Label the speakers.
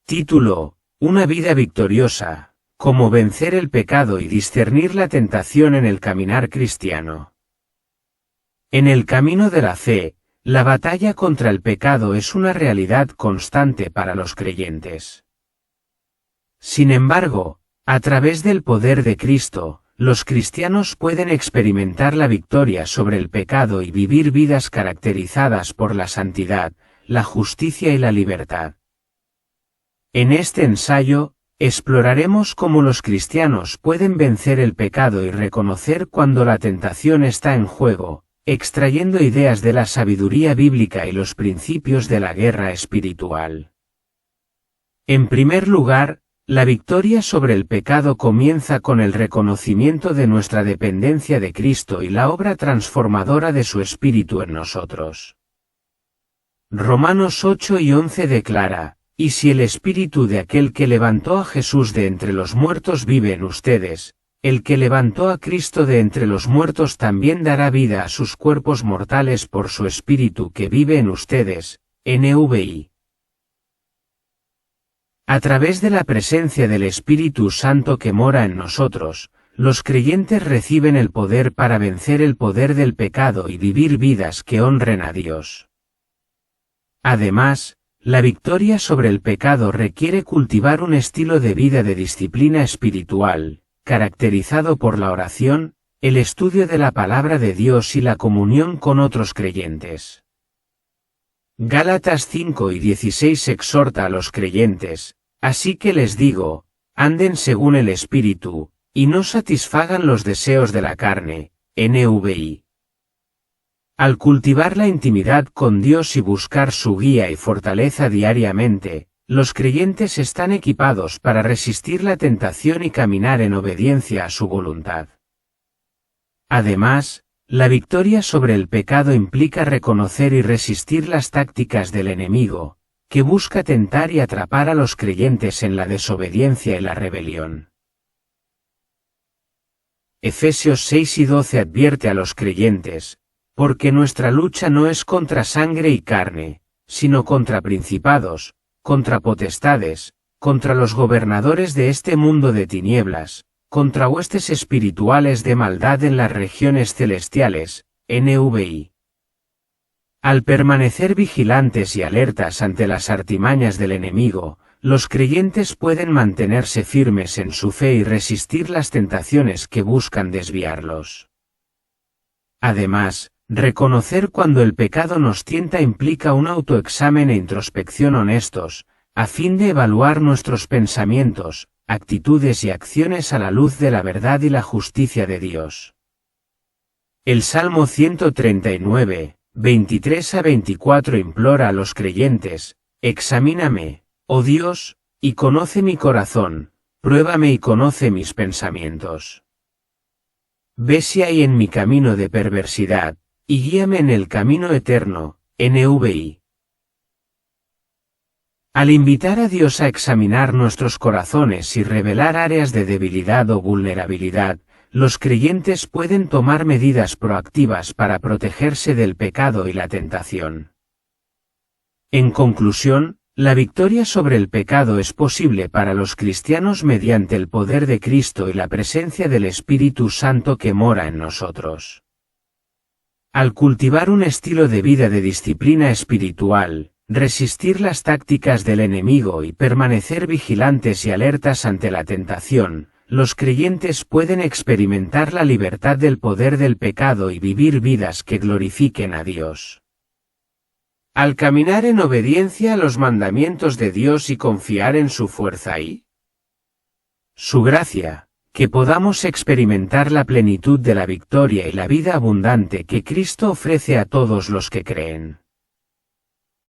Speaker 1: Título: Una vida victoriosa, cómo vencer el pecado y discernir la tentación en el caminar cristiano. En el camino de la fe, la batalla contra el pecado es una realidad constante para los creyentes. Sin embargo, a través del poder de Cristo, los cristianos pueden experimentar la victoria sobre el pecado y vivir vidas caracterizadas por la santidad, la justicia y la libertad. En este ensayo, exploraremos cómo los cristianos pueden vencer el pecado y reconocer cuando la tentación está en juego, extrayendo ideas de la sabiduría bíblica y los principios de la guerra espiritual. En primer lugar, la victoria sobre el pecado comienza con el reconocimiento de nuestra dependencia de Cristo y la obra transformadora de su Espíritu en nosotros. Romanos 8 y 11 declara: «Y si el Espíritu de aquel que levantó a Jesús de entre los muertos vive en ustedes, el que levantó a Cristo de entre los muertos también dará vida a sus cuerpos mortales por su Espíritu que vive en ustedes». NVI. A través de la presencia del Espíritu Santo que mora en nosotros, los creyentes reciben el poder para vencer el poder del pecado y vivir vidas que honren a Dios. Además, la victoria sobre el pecado requiere cultivar un estilo de vida de disciplina espiritual, caracterizado por la oración, el estudio de la palabra de Dios y la comunión con otros creyentes. Gálatas 5 y 16 exhorta a los creyentes: «Así que les digo, anden según el Espíritu, y no satisfagan los deseos de la carne». NVI. Al cultivar la intimidad con Dios y buscar su guía y fortaleza diariamente, los creyentes están equipados para resistir la tentación y caminar en obediencia a su voluntad. Además, la victoria sobre el pecado implica reconocer y resistir las tácticas del enemigo, que busca tentar y atrapar a los creyentes en la desobediencia y la rebelión. Efesios 6 y 12 advierte a los creyentes: «Porque nuestra lucha no es contra sangre y carne, sino contra principados, contra potestades, contra los gobernadores de este mundo de tinieblas, contra huestes espirituales de maldad en las regiones celestiales». NVI. Al permanecer vigilantes y alertas ante las artimañas del enemigo, los creyentes pueden mantenerse firmes en su fe y resistir las tentaciones que buscan desviarlos. Además, reconocer cuando el pecado nos tienta implica un autoexamen e introspección honestos, a fin de evaluar nuestros pensamientos, actitudes y acciones a la luz de la verdad y la justicia de Dios. El Salmo 139, 23 a 24 implora a los creyentes: «Examíname, oh Dios, y conoce mi corazón, pruébame y conoce mis pensamientos. Ve si hay en mi camino de perversidad, y guíame en el camino eterno». NVI. Al invitar a Dios a examinar nuestros corazones y revelar áreas de debilidad o vulnerabilidad, los creyentes pueden tomar medidas proactivas para protegerse del pecado y la tentación. En conclusión, la victoria sobre el pecado es posible para los cristianos mediante el poder de Cristo y la presencia del Espíritu Santo que mora en nosotros. Al cultivar un estilo de vida de disciplina espiritual, resistir las tácticas del enemigo y permanecer vigilantes y alertas ante la tentación, los creyentes pueden experimentar la libertad del poder del pecado y vivir vidas que glorifiquen a Dios. Al caminar en obediencia a los mandamientos de Dios y confiar en su fuerza y su gracia, que podamos experimentar la plenitud de la victoria y la vida abundante que Cristo ofrece a todos los que creen.